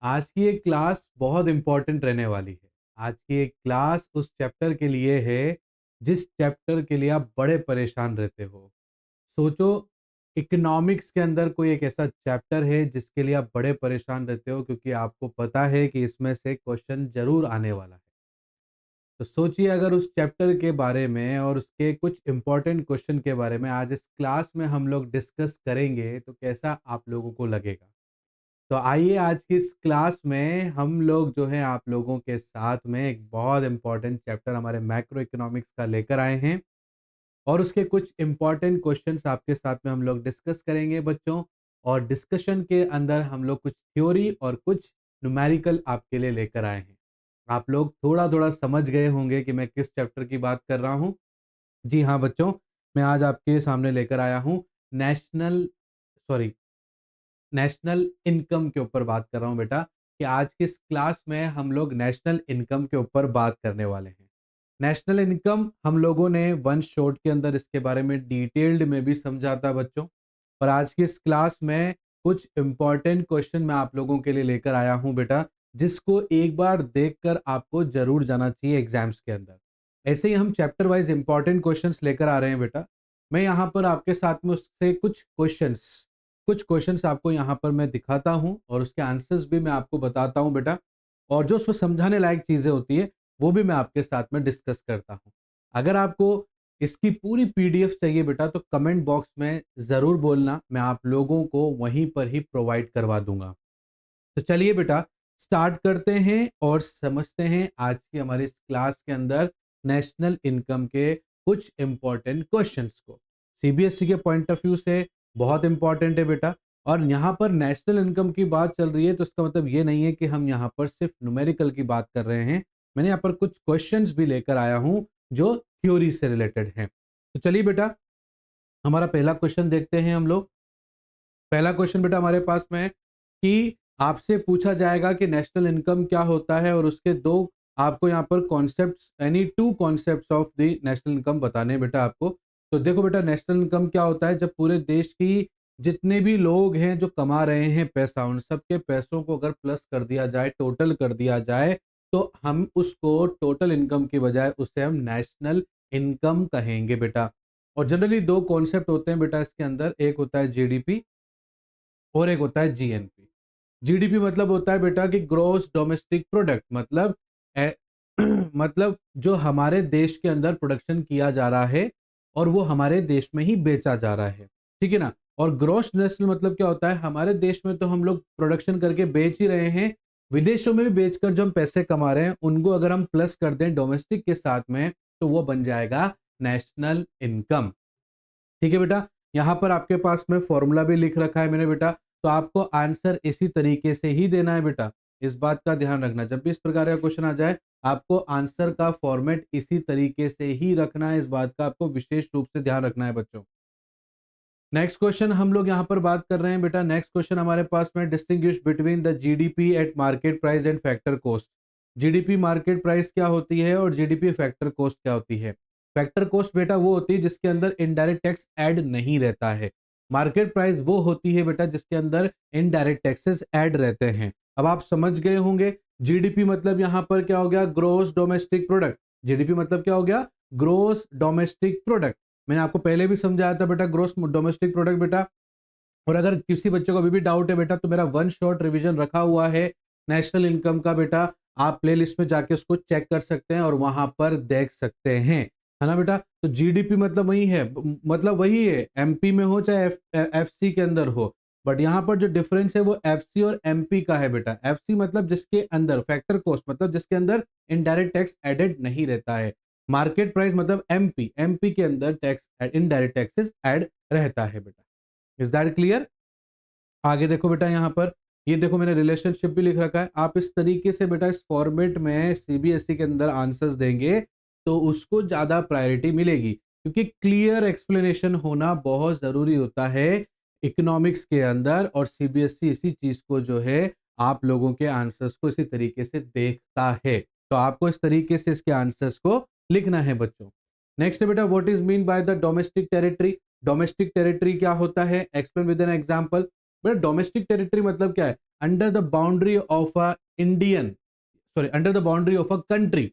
आज की एक क्लास बहुत इंपॉर्टेंट रहने वाली है। आज की एक क्लास उस चैप्टर के लिए है, जिस चैप्टर के लिए आप बड़े परेशान रहते हो। सोचो, इकोनॉमिक्स के अंदर कोई एक ऐसा चैप्टर है जिसके लिए आप बड़े परेशान रहते हो क्योंकि आपको पता है कि इसमें से क्वेश्चन ज़रूर आने वाला है। तो सोचिए अगर उस चैप्टर के बारे में और उसके कुछ इम्पोर्टेंट क्वेश्चन के बारे में आज इस क्लास में हम लोग डिस्कस करेंगे तो कैसा आप लोगों को लगेगा? तो आइए आज की इस क्लास में हम लोग जो है आप लोगों के साथ में एक बहुत इम्पोर्टेंट चैप्टर हमारे मैक्रो इकोनॉमिक्स का लेकर आए हैं और उसके कुछ इम्पोर्टेंट क्वेश्चंस आपके साथ में हम लोग डिस्कस करेंगे बच्चों। और डिस्कशन के अंदर हम लोग कुछ थ्योरी और कुछ न्यूमेरिकल आपके लिए लेकर आए हैं। आप लोग थोड़ा थोड़ा समझ गए होंगे कि मैं किस चैप्टर की बात कर रहा हूँ। जी हाँ बच्चों, मैं आज आपके सामने लेकर आया हूँ नेशनल सॉरी नेशनल इनकम के ऊपर बात कर रहा हूँ बेटा। कि आज की इस क्लास में हम लोग नेशनल इनकम के ऊपर बात करने वाले हैं। नेशनल इनकम हम लोगों ने वन शॉट के अंदर इसके बारे में डिटेल्ड में भी समझा था बच्चों। पर आज की इस क्लास में कुछ इंपॉर्टेंट क्वेश्चन मैं आप लोगों के लिए लेकर आया हूँ बेटा, जिसको एक बार देखकर आपको जरूर जाना चाहिए एग्जाम्स के अंदर। ऐसे ही हम चैप्टर वाइज इंपॉर्टेंट क्वेश्चंस लेकर आ रहे हैं बेटा। मैं यहाँ पर आपके साथ में उससे कुछ क्वेश्चंस आपको यहाँ पर मैं दिखाता हूँ और उसके आंसर्स भी मैं आपको बताता हूँ बेटा। और जो उसमें समझाने लायक चीजें होती है वो भी मैं आपके साथ में डिस्कस करता हूँ। अगर आपको इसकी पूरी पीडीएफ चाहिए बेटा तो कमेंट बॉक्स में जरूर बोलना, मैं आप लोगों को वहीं पर ही प्रोवाइड करवा दूंगा। तो चलिए बेटा, स्टार्ट करते हैं और समझते हैं आज की हमारी इस क्लास के अंदर नेशनल इनकम के कुछ इंपॉर्टेंट क्वेश्चंस को। सीबीएसई के पॉइंट ऑफ व्यू से बहुत इंपॉर्टेंट है बेटा। और यहाँ पर नेशनल इनकम की बात चल रही है तो इसका मतलब ये नहीं है कि हम यहाँ पर सिर्फ न्यूमेरिकल की बात कर रहे हैं। मैंने यहाँ पर कुछ क्वेश्चंस भी लेकर आया हूँ जो थ्योरी से रिलेटेड हैं। तो चलिए बेटा, हमारा पहला क्वेश्चन देखते हैं हम लोग। पहला क्वेश्चन बेटा हमारे पास में है कि आपसे पूछा जाएगा कि नेशनल इनकम क्या होता है और उसके दो आपको यहाँ पर concepts any two concepts of the national income बताने हैं बेटा आपको। तो देखो बेटा, नेशनल इनकम क्या होता है? जब पूरे देश की जितने भी लोग हैं जो कमा रहे हैं पैसा, उन सबके पैसों को अगर प्लस कर दिया जाए, टोटल कर दिया जाए, तो हम उसको टोटल इनकम की बजाय उसे हम नेशनल इनकम कहेंगे बेटा। और जनरली दो कॉन्सेप्ट होते हैं बेटा इसके अंदर, एक होता है जीडीपी और एक होता है जीएनपी। जीडीपी मतलब होता है बेटा कि ग्रोस डोमेस्टिक प्रोडक्ट, मतलब ए, मतलब जो हमारे देश के अंदर प्रोडक्शन किया जा रहा है और वो हमारे देश में ही बेचा जा रहा है, ठीक है ना। और ग्रोस नेशनल मतलब क्या होता है? हमारे देश में तो हम लोग प्रोडक्शन करके बेच ही रहे हैं, विदेशों में भी बेचकर जो हम पैसे कमा रहे हैं उनको अगर हम प्लस कर दें डोमेस्टिक के साथ में तो वो बन जाएगा नेशनल इनकम। ठीक है बेटा, यहाँ पर आपके पास में फॉर्मूला भी लिख रखा है मैंने बेटा, तो आपको आंसर इसी तरीके से ही देना है बेटा। इस बात का ध्यान रखना, जब भी इस प्रकार का क्वेश्चन आ जाए आपको आंसर का फॉर्मेट इसी तरीके से ही रखना है। इस बात का आपको विशेष रूप से ध्यान रखना है बच्चों। नेक्स्ट क्वेश्चन हम लोग यहाँ पर बात कर रहे हैं बेटा। नेक्स्ट क्वेश्चन हमारे पास में, distinguish between the GDP at market price and factor cost. GDP market price क्या होती है और जीडीपी फैक्टर कॉस्ट क्या होती है? फैक्टर कॉस्ट बेटा वो होती है जिसके अंदर इनडायरेक्ट टैक्स ऐड नहीं रहता है। मार्केट प्राइस वो होती है बेटा जिसके अंदर इनडायरेक्ट टैक्सेस ऐड रहते हैं। अब आप समझ गए होंगे, जीडीपी मतलब यहाँ पर क्या हो गया? Gross domestic product. जीडीपी मतलब क्या हो गया? Gross domestic product. मैंने आपको पहले भी समझाया था बेटा ग्रोस डोमेस्टिक प्रोडक्ट बेटा। और अगर किसी बच्चे को अभी भी डाउट है बेटा तो मेरा वन शॉट रिवीजन रखा हुआ है नेशनल इनकम का बेटा, आप प्लेलिस्ट में जाके उसको चेक कर सकते हैं और वहां पर देख सकते हैं, है ना बेटा। तो जीडीपी मतलब वही है, मतलब वही है, एमपी में हो चाहे एफसी के अंदर हो। बट यहाँ पर जो डिफरेंस है वो एफसी और एमपी का है बेटा। एफसी मतलब जिसके अंदर फैक्टर कॉस्ट, मतलब जिसके अंदर इनडायरेक्ट टैक्स एडेड नहीं रहता है। मार्केट प्राइस मतलब एमपी, एमपी के अंदर टैक्स इनडायरेक्ट टैक्सेस ऐड रहता है बेटा। Is that clear? आगे देखो बेटा, यहाँ पर ये देखो मैंने रिलेशनशिप भी लिख रखा है। आप इस तरीके से बेटा इस फॉर्मेट में सीबीएसई के अंदर आंसर्स देंगे तो उसको ज्यादा प्रायोरिटी मिलेगी, क्योंकि क्लियर एक्सप्लेनेशन होना बहुत जरूरी होता है इकोनॉमिक्स के अंदर। और सीबीएसई इसी चीज को जो है आप लोगों के आंसर्स को इसी तरीके से देखता है। तो आपको इस तरीके से इसके आंसर्स को लिखना है बच्चों। नेक्स्ट है बेटा, what is mean by the domestic territory. Domestic territory क्या होता है? Explain with an example. बेटा डोमेस्टिक टेरिटरी मतलब क्या है? Under the boundary of a Indian, sorry under the boundary of a country,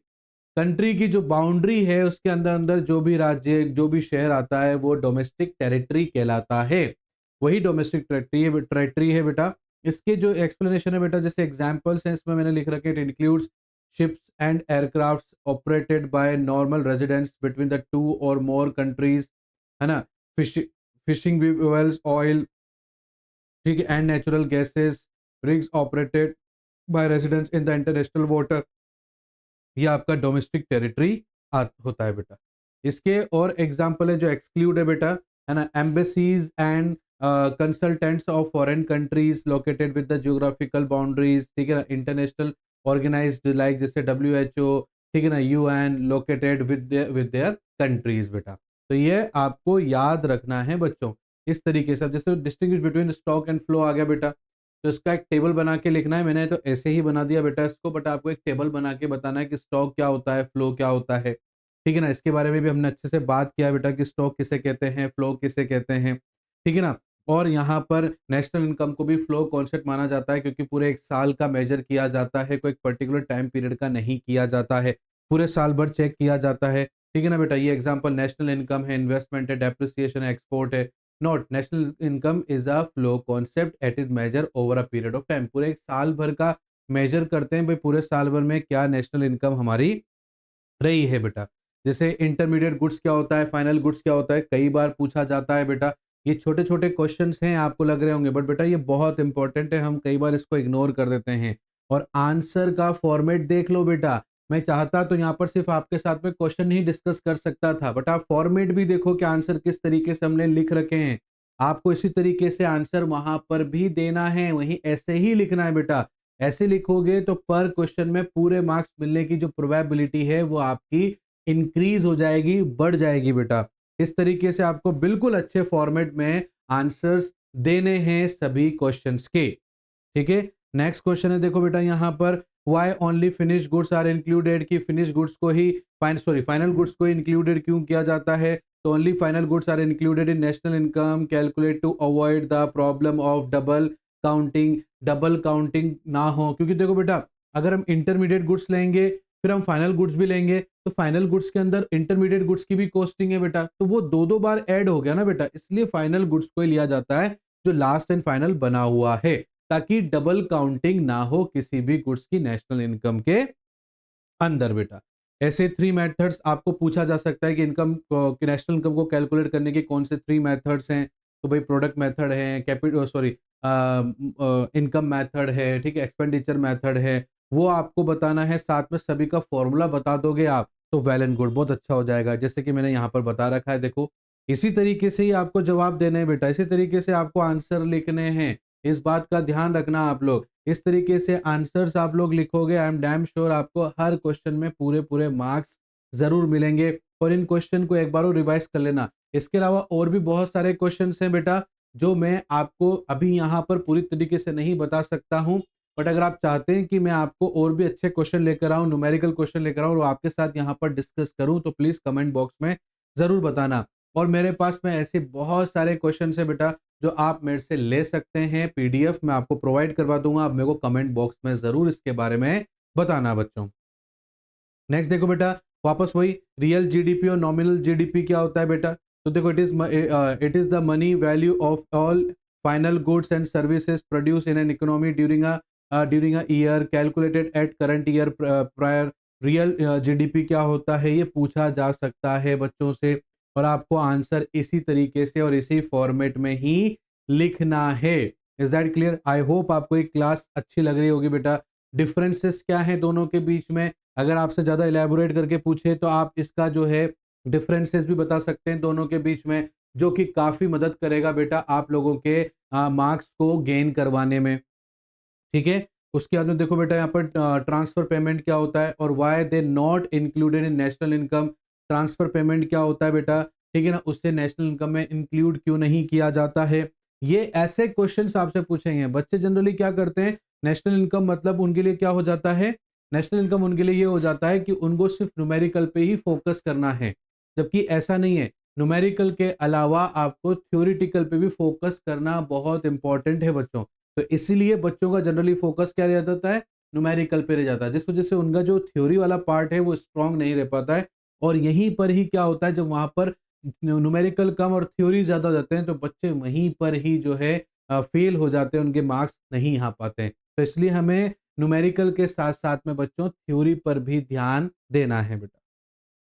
country की जो बाउंड्री है उसके अंदर अंदर जो भी राज्य जो भी शहर आता है वो डोमेस्टिक टेरिटरी कहलाता है, वही डोमेस्टिक टेरिटरी है बेटा। इसके जो एक्सप्लेनेशन है बेटा, जैसे एग्जांपल्स हैं इसमें मैंने लिख रखे, it includes ships and aircrafts operated by normal residents between the two और मोर कंट्रीज, है ना, फिशिंग वेल्स, ऑयल, ठीक है, and natural gases, rigs operated by residents in the international water, ये आपका डोमेस्टिक टेरिटरी होता है बेटा। इसके और एग्जाम्पल है जो एक्सक्लूड है बेटा, है ना, embassies and consultants of foreign countries located with the geographical boundaries, ठीक है ना, इंटरनेशनल ऑर्गेनाइज्ड लाइक जैसे WHO, ठीक है ना, UN located with their countries बेटा। तो ये आपको याद रखना है बच्चों इस तरीके से। अब जैसे distinguish between stock and flow आ गया बेटा, तो इसका एक टेबल बना के लिखना है, मैंने तो ऐसे ही बना दिया बेटा इसको, बट आपको एक टेबल बना के बताना है कि स्टॉक क्या होता है, फ्लो क्या होता है, ठीक है ना। इसके बारे में भी हमने अच्छे से बात किया बेटा कि स्टॉक किसे कहते हैं, फ्लो किसे कहते हैं, ठीक है ना। और यहाँ पर नेशनल इनकम को भी फ्लो कॉन्सेप्ट माना जाता है क्योंकि पूरे एक साल का मेजर किया जाता है, कोई पर्टिकुलर टाइम पीरियड का नहीं किया जाता है, पूरे साल भर चेक किया जाता है, ठीक है ना बेटा। ये एग्जाम्पल नेशनल इनकम है, इन्वेस्टमेंट है, डेप्रिसिएशन है, एक्सपोर्ट है। Net national income is a flow concept it is measure over a period of time, पूरे एक साल भर का मेजर करते हैं भाई, पूरे साल भर में क्या नेशनल इनकम हमारी रही है बेटा। जैसे इंटरमीडिएट गुड्स क्या होता है, फाइनल गुड्स क्या होता है, कई बार पूछा जाता है बेटा। ये छोटे छोटे क्वेश्चंस हैं, आपको लग रहे होंगे, बट बेटा ये बहुत इंपॉर्टेंट है, हम कई बार इसको इग्नोर कर देते हैं। और आंसर का फॉर्मेट देख लो बेटा, मैं चाहता तो यहाँ पर सिर्फ आपके साथ में क्वेश्चन ही डिस्कस कर सकता था, बट आप फॉर्मेट भी देखो कि आंसर किस तरीके से हमने लिख रखे हैं। आपको इसी तरीके से आंसर वहां पर भी देना है, वहीं ऐसे ही लिखना है बेटा। ऐसे लिखोगे तो पर क्वेश्चन में पूरे मार्क्स मिलने की जो प्रोबेबिलिटी है वो आपकी इंक्रीज हो जाएगी, बढ़ जाएगी बेटा। इस तरीके से आपको बिल्कुल अच्छे फॉर्मेट में आंसर्स देने हैं सभी क्वेश्चंस के, ठीक है। नेक्स्ट क्वेश्चन है, देखो बेटा यहाँ पर why only finish goods are included, कि फिनिश गुड्स को ही फाइनल गुड्स को इंक्लूडेड क्यों किया जाता है। तो only final goods are included in national income calculate to avoid the problem of double counting ना हो, क्योंकि देखो बेटा अगर हम इंटरमीडिएट गुड्स लेंगे फिर हम फाइनल गुड्स भी लेंगे तो फाइनल गुड्स के अंदर इंटरमीडिएट गुड्स की भी कॉस्टिंग है बेटा, तो वो दो दो बार ऐड हो गया ना बेटा, इसलिए फाइनल गुड्स को ही लिया जाता है जो लास्ट एंड फाइनल बना हुआ है, ताकि डबल काउंटिंग ना हो किसी भी गुड्स की नेशनल इनकम के अंदर बेटा। ऐसे 3 मेथड्स आपको पूछा जा सकता है कि नेशनल इनकम को कैलकुलेट करने के कौन से 3 मेथड्स हैं। तो भाई प्रोडक्ट मेथड है, इनकम मेथड है, ठीक है, एक्सपेंडिचर मेथड है, वो आपको बताना है। साथ में सभी का फॉर्मूला बता दोगे आप तो वेल एंड गुड, बहुत अच्छा हो जाएगा। जैसे कि मैंने यहाँ पर बता रखा है, देखो इसी तरीके से ही आपको जवाब देने हैं बेटा, इसी तरीके से आपको आंसर लिखने हैं। इस बात का ध्यान रखना आप लोग, इस तरीके से आंसर्स आप लोग लिखोगे, आई एम डैम श्योर आपको हर क्वेश्चन में पूरे पूरे मार्क्स जरूर मिलेंगे। और इन क्वेश्चन को एक बार रिवाइज कर लेना। इसके अलावा और भी बहुत सारे क्वेश्चंस हैं बेटा जो मैं आपको अभी यहाँ पर पूरी तरीके से नहीं बता सकता हूँ, बट अगर आप चाहते हैं कि मैं आपको और भी अच्छे क्वेश्चन लेकर आऊँ, न्यूमेरिकल क्वेश्चन लेकर आऊँ और आपके साथ यहाँ पर डिस्कस करूँ, तो प्लीज कमेंट बॉक्स में जरूर बताना। और मेरे पास में ऐसे बहुत सारे क्वेश्चन है बेटा जो आप मेरे से ले सकते हैं, पीडीएफ मैं आपको प्रोवाइड करवा दूंगा, आप मेरे को कमेंट बॉक्स में जरूर इसके बारे में बताना बच्चों। नेक्स्ट देखो बेटा, वापस वही रियल जीडीपी और नॉमिनल जीडीपी क्या होता है बेटा। तो देखो it is the money value of all final goods and services produce in an economy during a year calculated at current year prior. Real GDP क्या होता है ये पूछा जा सकता है बच्चों से, और आपको आंसर इसी तरीके से और इसी फॉर्मेट में ही लिखना है। Is that clear? I hope आपको एक क्लास अच्छी लग रही होगी बेटा। डिफरेंसेस क्या है दोनों के बीच में, अगर आपसे ज़्यादा इलेबोरेट करके पूछे तो आप इसका जो है डिफरेंसेस भी बता सकते हैं दोनों के बीच में, जो कि काफ़ी मदद करेगा बेटा आप लोगों के मार्क्स को गेन करवाने में, ठीक है। उसके बाद में देखो बेटा यहाँ पर ट्रांसफर पेमेंट क्या होता है और why they not included in national income. Transfer payment क्या होता है बेटा, ठीक है ना, उससे नेशनल इनकम में इंक्लूड क्यों नहीं किया जाता है। ये ऐसे क्वेश्चंस आपसे पूछेंगे। बच्चे जनरली क्या करते हैं, नेशनल इनकम मतलब उनके लिए क्या हो जाता है, नेशनल इनकम उनके लिए ये हो जाता है कि उनको सिर्फ न्यूमेरिकल पे ही फोकस करना है, जबकि ऐसा नहीं है। न्यूमेरिकल के अलावा आपको थ्योरेटिकल पे भी फोकस करना बहुत इंपॉर्टेंट है बच्चों। तो इसीलिए बच्चों का जनरली फोकस क्या रह जाता है, न्यूमेरिकल पे रह जाता है, जिस वजह से उनका जो थ्योरी वाला पार्ट है वो स्ट्रांग नहीं रह पाता है। और यहीं पर ही क्या होता है, जब वहां पर न्यूमेरिकल कम और थ्योरी ज्यादा हो जाते हैं तो बच्चे वहीं पर ही जो है फेल हो जाते हैं, उनके मार्क्स नहीं आ पाते हैं। तो इसलिए हमें न्यूमेरिकल के साथ साथ में बच्चों थ्योरी पर भी ध्यान देना है बेटा।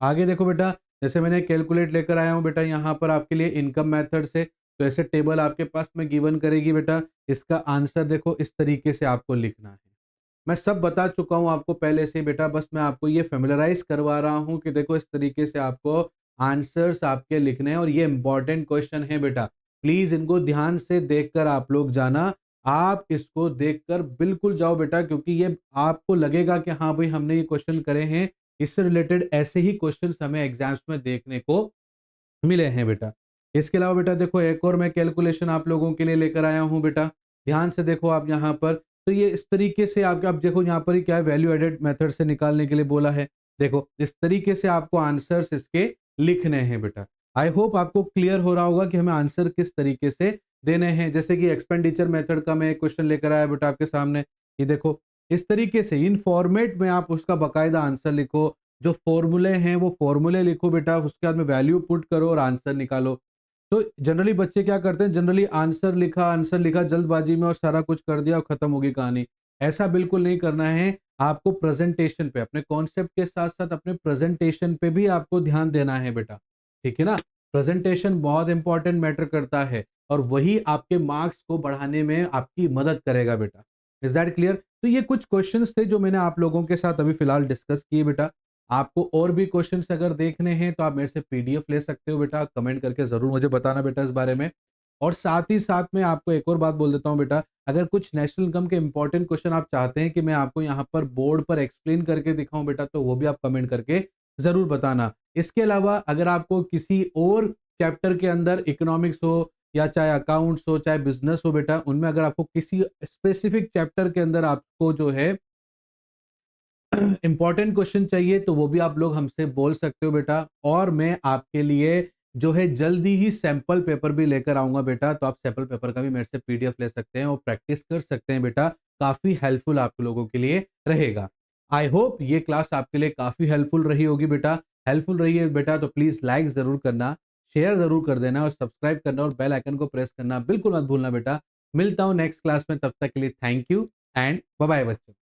आगे देखो बेटा, जैसे मैंने कैलकुलेट लेकर आया हूँ बेटा यहाँ पर आपके लिए इनकम मेथड से। तो ऐसे टेबल आपके पास में गिवन करेगी बेटा, इसका आंसर देखो इस तरीके से आपको लिखना है। मैं सब बता चुका हूँ आपको पहले से ही बेटा, बस मैं आपको ये फेमिलराइज करवा रहा हूँ कि देखो इस तरीके से आपको आंसर्स आपके लिखने हैं। और ये इंपॉर्टेंट क्वेश्चन है बेटा, प्लीज इनको ध्यान से देखकर आप लोग जाना। आप इसको देखकर बिल्कुल जाओ बेटा, क्योंकि ये आपको लगेगा कि हाँ भाई हमने ये क्वेश्चन करे हैं, इससे रिलेटेड ऐसे ही क्वेश्चंस हमें एग्जाम्स में देखने को मिले हैं बेटा। इसके अलावा बेटा देखो एक और मैं कैलकुलेशन आप लोगों के लिए लेकर आया हूं बेटा, ध्यान से देखो आप यहाँ पर। तो ये इस तरीके से आप देखो यहाँ पर ही क्या है, वैल्यू एडेड मेथड से निकालने के लिए बोला है। देखो इस तरीके से आपको आंसर्स इसके लिखने हैं बेटा। आई होप आपको क्लियर हो रहा होगा कि हमें आंसर किस तरीके से देने हैं। जैसे कि एक्सपेंडिचर मेथड का मैं एक क्वेश्चन लेकर आया बेटा आपके सामने, ये देखो इस तरीके से इन फॉर्मेट में आप उसका बकायदा आंसर लिखो, जो फॉर्मूले हैं वो फॉर्मूले लिखो बेटा, उसके बाद में वैल्यू पुट करो और आंसर निकालो। तो जनरली बच्चे क्या करते हैं, जनरली आंसर लिखा जल्दबाजी में और सारा कुछ कर दिया और खत्म होगी कहानी। ऐसा बिल्कुल नहीं करना है। आपको प्रेजेंटेशन पे, अपने कॉन्सेप्ट के साथ साथ अपने प्रेजेंटेशन पे भी आपको ध्यान देना है बेटा, ठीक है ना। प्रेजेंटेशन बहुत इंपॉर्टेंट मैटर करता है और वही आपके मार्क्स को बढ़ाने में आपकी मदद करेगा बेटा। Is that clear? तो ये कुछ क्वेश्चंस थे जो मैंने आप लोगों के साथ अभी फिलहाल डिस्कस किए बेटा। आपको और भी क्वेश्चंस अगर देखने हैं तो आप मेरे से पीडीएफ ले सकते हो बेटा, कमेंट करके जरूर मुझे बताना बेटा इस बारे में। और साथ ही साथ में आपको एक और बात बोल देता हूं बेटा, अगर कुछ नेशनल इनकम के इंपॉर्टेंट क्वेश्चन आप चाहते हैं कि मैं आपको यहाँ पर बोर्ड पर एक्सप्लेन करके दिखाऊं बेटा, तो वो भी आप कमेंट करके जरूर बताना। इसके अलावा अगर आपको किसी और चैप्टर के अंदर इकोनॉमिक्स हो या चाहे अकाउंट्स हो चाहे बिजनेस हो बेटा, उनमें अगर आपको किसी स्पेसिफिक चैप्टर के अंदर आपको जो है इंपॉर्टेंट क्वेश्चन चाहिए तो वो भी आप लोग हमसे बोल सकते हो बेटा। और मैं आपके लिए जो है जल्दी ही सैंपल पेपर भी लेकर आऊंगा बेटा, तो आप सैंपल पेपर का भी मेरे से पीडीएफ ले सकते हैं और प्रैक्टिस कर सकते हैं बेटा। काफी हेल्पफुल आप लोगों के लिए रहेगा। आई होप ये क्लास आपके लिए काफी हेल्पफुल रही होगी बेटा। हेल्पफुल रही है बेटा तो प्लीज लाइक जरूर करना, शेयर जरूर कर देना और सब्सक्राइब करना और बेल आइकन को प्रेस करना बिल्कुल मत भूलना बेटा। मिलता हूं नेक्स्ट क्लास में, तब तक के लिए thank you and bye bye बच्चों।